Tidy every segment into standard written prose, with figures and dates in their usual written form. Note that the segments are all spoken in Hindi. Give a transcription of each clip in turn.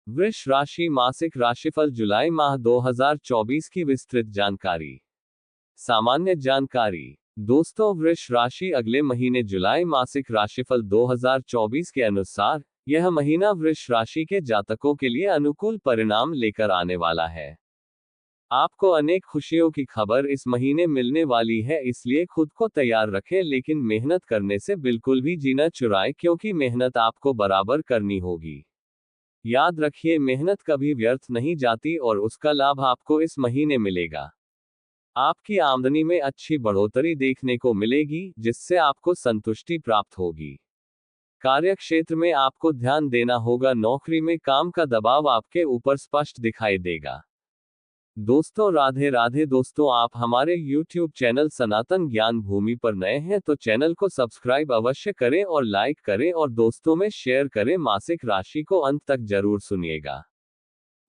वृष राशि मासिक राशिफल जुलाई माह 2024 की विस्तृत जानकारी। सामान्य जानकारी। दोस्तों, वृष राशि अगले महीने जुलाई मासिक राशिफल 2024 के अनुसार यह महीना वृष राशि के जातकों के लिए अनुकूल परिणाम लेकर आने वाला है। आपको अनेक खुशियों की खबर इस महीने मिलने वाली है, इसलिए खुद को तैयार रखें, लेकिन मेहनत करने से बिल्कुल भी जी न चुराएं, क्योंकि मेहनत आपको बराबर करनी होगी। याद रखिए, मेहनत कभी व्यर्थ नहीं जाती और उसका लाभ आपको इस महीने मिलेगा। आपकी आमदनी में अच्छी बढ़ोतरी देखने को मिलेगी, जिससे आपको संतुष्टि प्राप्त होगी। कार्यक्षेत्र में आपको ध्यान देना होगा, नौकरी में काम का दबाव आपके ऊपर स्पष्ट दिखाई देगा। दोस्तों, राधे राधे। दोस्तों, आप हमारे YouTube चैनल सनातन ज्ञान भूमि पर नए हैं तो चैनल को सब्सक्राइब अवश्य करें और लाइक करें और दोस्तों में शेयर करें। मासिक राशि को अंत तक जरूर सुनिएगा।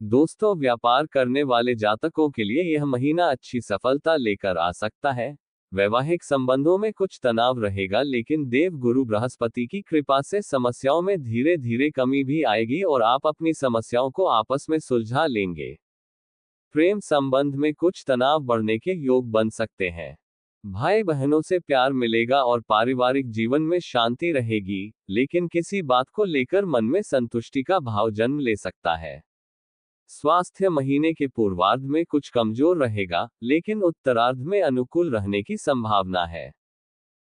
दोस्तों, व्यापार करने वाले जातकों के लिए यह महीना अच्छी सफलता लेकर आ सकता है। वैवाहिक संबंधों में कुछ तनाव रहेगा, लेकिन देव गुरु बृहस्पति की कृपा से समस्याओं में धीरे धीरे कमी भी आएगी और आप अपनी समस्याओं को आपस में सुलझा लेंगे। प्रेम संबंध में कुछ तनाव बढ़ने के योग बन सकते हैं। भाई बहनों से प्यार मिलेगा और पारिवारिक जीवन में शांति रहेगी, लेकिन किसी बात को लेकर मन में संतुष्टि का भाव जन्म ले सकता है। स्वास्थ्य महीने के पूर्वार्ध में कुछ कमजोर रहेगा, लेकिन उत्तरार्ध में अनुकूल रहने की संभावना है।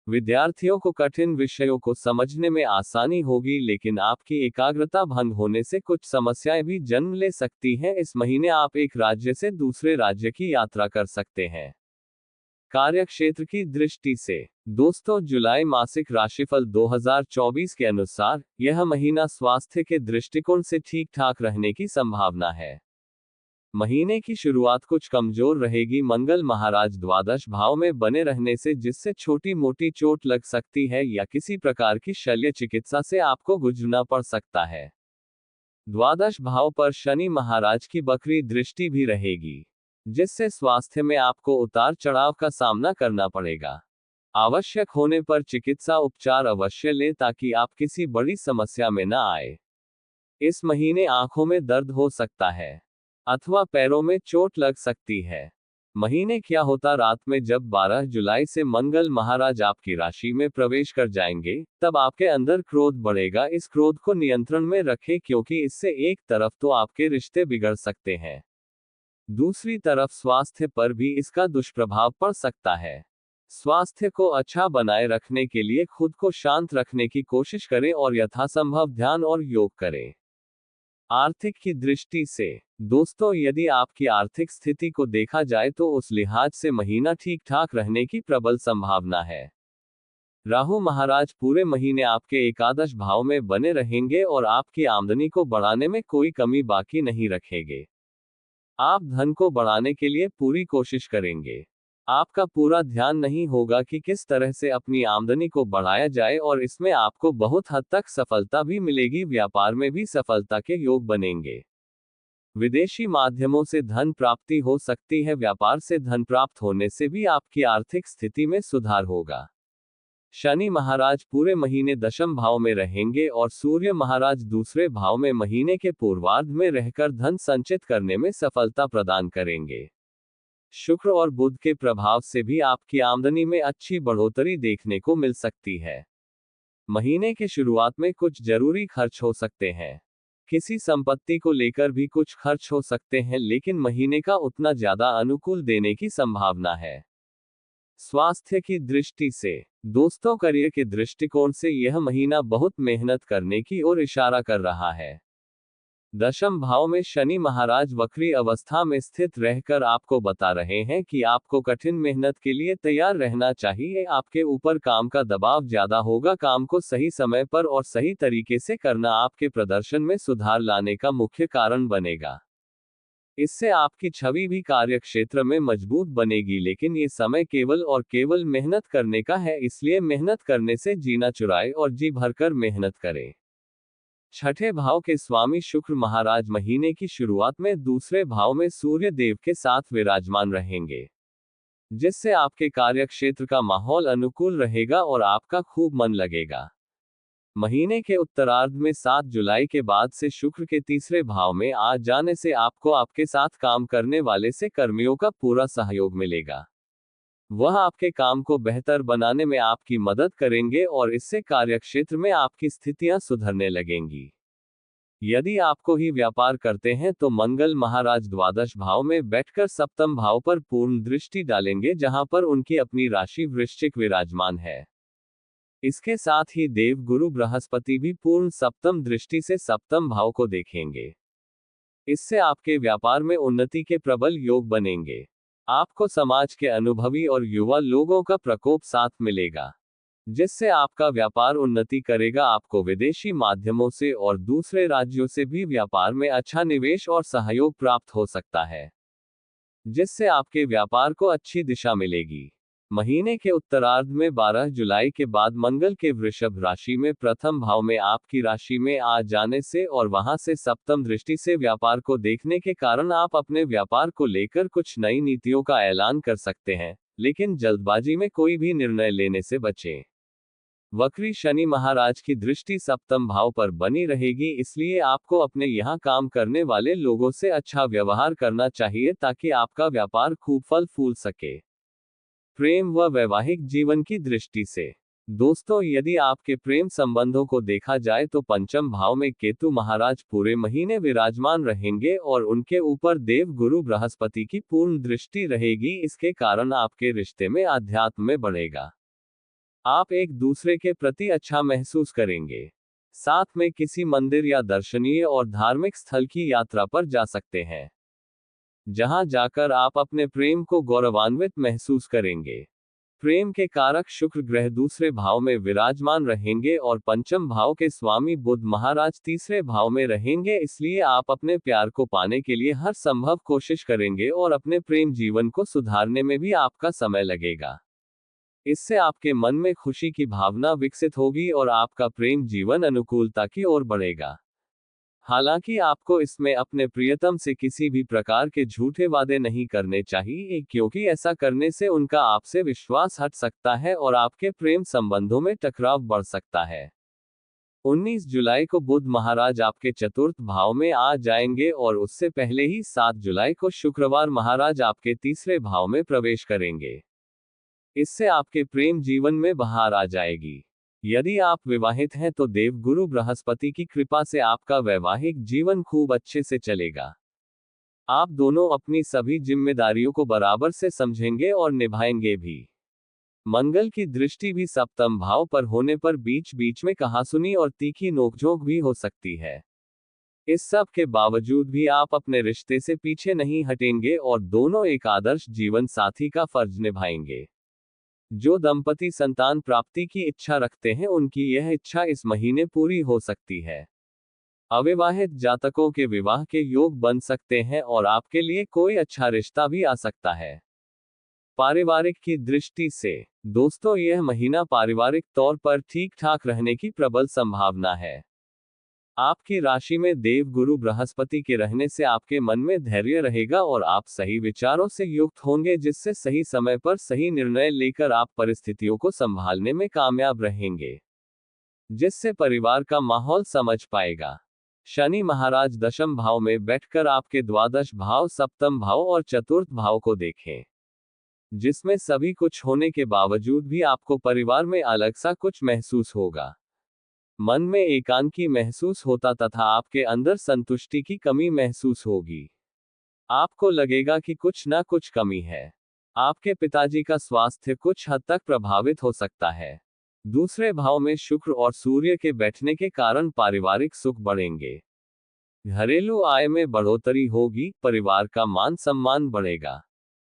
विद्यार्थियों को कठिन विषयों को समझने में आसानी होगी, लेकिन आपकी एकाग्रता भंग होने से कुछ समस्याएं भी जन्म ले सकती हैं। इस महीने आप एक राज्य से दूसरे राज्य की यात्रा कर सकते हैं। कार्यक्षेत्र की दृष्टि से दोस्तों, जुलाई मासिक राशिफल 2024 के अनुसार यह महीना स्वास्थ्य के दृष्टिकोण से ठीक ठाक रहने की संभावना है। महीने की शुरुआत कुछ कमजोर रहेगी। मंगल महाराज द्वादश भाव में बने रहने से जिससे छोटी मोटी चोट लग सकती है या किसी प्रकार की शल्य चिकित्सा से आपको गुजरना पड़ सकता है। द्वादश भाव पर शनि महाराज की बकरी दृष्टि भी रहेगी, जिससे स्वास्थ्य में आपको उतार चढ़ाव का सामना करना पड़ेगा। आवश्यक होने पर चिकित्सा उपचार अवश्य लें, ताकि आप किसी बड़ी समस्या में न आए। इस महीने आंखों में दर्द हो सकता है अथवा पैरों में चोट लग सकती है। महीने क्या होता रात में जब 12 जुलाई से मंगल महाराज आपकी राशि में प्रवेश कर जाएंगे, तब आपके अंदर क्रोध बढ़ेगा। इस क्रोध को नियंत्रण में रखें, क्योंकि इससे एक तरफ तो आपके रिश्ते बिगड़ सकते हैं, दूसरी तरफ स्वास्थ्य पर भी इसका दुष्प्रभाव पड़ सकता है। स्वास्थ्य को अच्छा बनाए रखने के लिए खुद को शांत रखने की कोशिश करें और यथासंभव ध्यान और योग करें। आर्थिक की दृष्टि से दोस्तों, यदि आपकी आर्थिक स्थिति को देखा जाए तो उस लिहाज से महीना ठीक ठाक रहने की प्रबल संभावना है। राहु महाराज पूरे महीने आपके एकादश भाव में बने रहेंगे और आपकी आमदनी को बढ़ाने में कोई कमी बाकी नहीं रखेंगे। आप धन को बढ़ाने के लिए पूरी कोशिश करेंगे। आपका पूरा ध्यान नहीं होगा कि किस तरह से अपनी आमदनी को बढ़ाया जाए और इसमें आपको बहुत हद तक सफलता भी मिलेगी। व्यापार में भी सफलता के योग बनेंगे। विदेशी माध्यमों से धन प्राप्ति हो सकती है। व्यापार से धन प्राप्त होने से भी आपकी आर्थिक स्थिति में सुधार होगा। शनि महाराज पूरे महीने दशम भाव में रहेंगे और सूर्य महाराज दूसरे भाव में महीने के पूर्वार्ध में रहकर धन संचित करने में सफलता प्रदान करेंगे। शुक्र और बुध के प्रभाव से भी आपकी आमदनी में अच्छी बढ़ोतरी देखने को मिल सकती है। महीने के शुरुआत में कुछ जरूरी खर्च हो सकते हैं। किसी संपत्ति को लेकर भी कुछ खर्च हो सकते हैं, लेकिन महीने का उतना ज्यादा अनुकूल देने की संभावना है। स्वास्थ्य की दृष्टि से दोस्तों, करियर के दृष्टिकोण से यह महीना बहुत मेहनत करने की ओर इशारा कर रहा है। दशम भाव में शनि महाराज वक्री अवस्था में स्थित रहकर आपको बता रहे हैं कि आपको कठिन मेहनत के लिए तैयार रहना चाहिए। आपके ऊपर काम का दबाव ज्यादा होगा। काम को सही समय पर और सही तरीके से करना आपके प्रदर्शन में सुधार लाने का मुख्य कारण बनेगा। इससे आपकी छवि भी कार्यक्षेत्र में मजबूत बनेगी, लेकिन ये समय केवल और केवल मेहनत करने का है, इसलिए मेहनत करने से जीना चुराए और जी भरकर मेहनत करें। छठे भाव के स्वामी शुक्र महाराज महीने की शुरुआत में दूसरे भाव में सूर्य देव के साथ विराजमान रहेंगे, जिससे आपके कार्यक्षेत्र का माहौल अनुकूल रहेगा और आपका खूब मन लगेगा। महीने के उत्तरार्ध में 7 जुलाई के बाद से शुक्र के तीसरे भाव में आ जाने से आपको आपके साथ काम करने वाले से कर्मियों का पूरा सहयोग मिलेगा। वह आपके काम को बेहतर बनाने में आपकी मदद करेंगे और इससे कार्यक्षेत्र में आपकी स्थितियां सुधरने लगेंगी। यदि आपको ही व्यापार करते हैं तो मंगल महाराज द्वादश भाव में बैठकर सप्तम भाव पर पूर्ण दृष्टि डालेंगे, जहां पर उनकी अपनी राशि वृश्चिक विराजमान है। इसके साथ ही देव गुरु बृहस्पति भी पूर्ण सप्तम दृष्टि से सप्तम भाव को देखेंगे। इससे आपके व्यापार में उन्नति के प्रबल योग बनेंगे। आपको समाज के अनुभवी और युवा लोगों का प्रकोप साथ मिलेगा, जिससे आपका व्यापार उन्नति करेगा। आपको विदेशी माध्यमों से और दूसरे राज्यों से भी व्यापार में अच्छा निवेश और सहयोग प्राप्त हो सकता है, जिससे आपके व्यापार को अच्छी दिशा मिलेगी। महीने के उत्तरार्ध में 12 जुलाई के बाद मंगल के वृषभ राशि में प्रथम भाव में आपकी राशि में आ जाने से और वहां से सप्तम दृष्टि से व्यापार को देखने के कारण आप अपने व्यापार को लेकर कुछ नई नीतियों का ऐलान कर सकते हैं, लेकिन जल्दबाजी में कोई भी निर्णय लेने से बचें। वक्री शनि महाराज की दृष्टि सप्तम भाव पर बनी रहेगी, इसलिए आपको अपने यहाँ काम करने वाले लोगों से अच्छा व्यवहार करना चाहिए ताकि आपका व्यापार खूब फल फूल सके। प्रेम व वैवाहिक जीवन की दृष्टि से दोस्तों, यदि आपके प्रेम संबंधों को देखा जाए तो पंचम भाव में केतु महाराज पूरे महीने विराजमान रहेंगे और उनके ऊपर देव गुरु बृहस्पति की पूर्ण दृष्टि रहेगी। इसके कारण आपके रिश्ते में आध्यात्म में बढ़ेगा। आप एक दूसरे के प्रति अच्छा महसूस करेंगे। साथ में किसी मंदिर या दर्शनीय और धार्मिक स्थल की यात्रा पर जा सकते हैं, जहां जाकर आप अपने प्रेम को गौरवान्वित महसूस करेंगे। प्रेम के कारक शुक्र ग्रह दूसरे भाव में विराजमान रहेंगे और पंचम भाव के स्वामी बुध महाराज तीसरे भाव में रहेंगे, इसलिए आप अपने प्यार को पाने के लिए हर संभव कोशिश करेंगे और अपने प्रेम जीवन को सुधारने में भी आपका समय लगेगा। इससे आपके मन में खुशी की भावना विकसित होगी और आपका प्रेम जीवन अनुकूलता की ओर बढ़ेगा। हालांकि आपको इसमें अपने प्रियतम से किसी भी प्रकार के झूठे वादे नहीं करने चाहिए, क्योंकि ऐसा करने से उनका आपसे विश्वास हट सकता है और आपके प्रेम संबंधों में टकराव बढ़ सकता है। 19 जुलाई को बुध महाराज आपके चतुर्थ भाव में आ जाएंगे और उससे पहले ही 7 जुलाई को शुक्रवार महाराज आपके तीसरे भाव में प्रवेश करेंगे। इससे आपके प्रेम जीवन में बहार आ जाएगी। यदि आप विवाहित हैं तो देव गुरु बृहस्पति की कृपा से आपका वैवाहिक जीवन खूब अच्छे से चलेगा। आप दोनों अपनी सभी जिम्मेदारियों को बराबर से समझेंगे और निभाएंगे भी। मंगल की दृष्टि भी सप्तम भाव पर होने पर बीच बीच में कहासुनी और तीखी नोकझोंक भी हो सकती है। इस सब के बावजूद भी आप अपने रिश्ते से पीछे नहीं हटेंगे और दोनों एक आदर्श जीवन साथी का फर्ज निभाएंगे। जो दंपति संतान प्राप्ति की इच्छा रखते हैं, उनकी यह इच्छा इस महीने पूरी हो सकती है। अविवाहित जातकों के विवाह के योग बन सकते हैं और आपके लिए कोई अच्छा रिश्ता भी आ सकता है। पारिवारिक की दृष्टि से दोस्तों, यह महीना पारिवारिक तौर पर ठीक ठाक रहने की प्रबल संभावना है। आपकी राशि में देव गुरु बृहस्पति के रहने से आपके मन में धैर्य रहेगा और आप सही विचारों से युक्त होंगे, जिससे सही समय पर सही निर्णय लेकर आप परिस्थितियों को संभालने में कामयाब रहेंगे, जिससे परिवार का माहौल समझ पाएगा। शनि महाराज दशम भाव में बैठकर आपके द्वादश भाव, सप्तम भाव और चतुर्थ भाव को देखें, जिसमें सभी कुछ होने के बावजूद भी आपको परिवार में अलग सा कुछ महसूस होगा। मन में एकांकी महसूस होता तथा आपके अंदर संतुष्टि की कमी महसूस होगी। आपको लगेगा कि कुछ ना कुछ कमी है। आपके पिताजी का स्वास्थ्य कुछ हद तक प्रभावित हो सकता है। दूसरे भाव में शुक्र और सूर्य के बैठने के कारण पारिवारिक सुख बढ़ेंगे। घरेलू आय में बढ़ोतरी होगी, परिवार का मान सम्मान बढ़ेगा।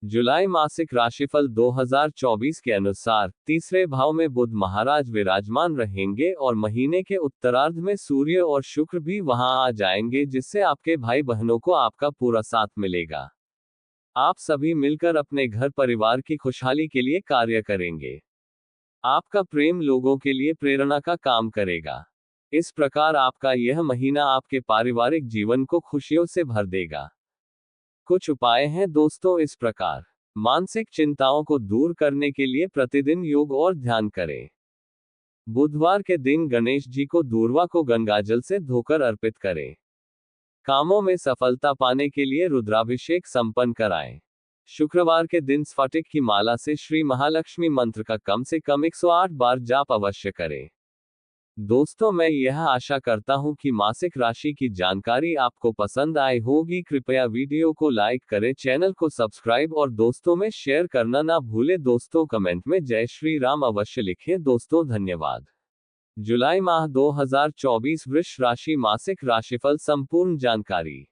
जुलाई मासिक राशिफल 2024 के अनुसार तीसरे भाव में बुध महाराज विराजमान रहेंगे और महीने के उत्तरार्ध में सूर्य और शुक्र भी वहां आ जाएंगे, जिससे आपके भाई बहनों को आपका पूरा साथ मिलेगा। आप सभी मिलकर अपने घर परिवार की खुशहाली के लिए कार्य करेंगे। आपका प्रेम लोगों के लिए प्रेरणा का काम करेगा। इस प्रकार आपका यह महीना आपके पारिवारिक जीवन को खुशियों से भर देगा। कुछ उपाय हैं दोस्तों इस प्रकार। मानसिक चिंताओं को दूर करने के लिए प्रतिदिन योग और ध्यान करें। बुधवार के दिन गणेश जी को दूर्वा को गंगाजल से धोकर अर्पित करें। कामों में सफलता पाने के लिए रुद्राभिषेक संपन्न कराएं। शुक्रवार के दिन स्फटिक की माला से श्री महालक्ष्मी मंत्र का कम से कम 108 बार जाप अवश्य करें। दोस्तों, मैं यह आशा करता हूं कि मासिक राशि की जानकारी आपको पसंद आई होगी। कृपया वीडियो को लाइक करें, चैनल को सब्सक्राइब और दोस्तों में शेयर करना ना भूलें। दोस्तों, कमेंट में जय श्री राम अवश्य लिखें। दोस्तों, धन्यवाद। जुलाई माह 2024 वृष राशि मासिक राशिफल संपूर्ण जानकारी।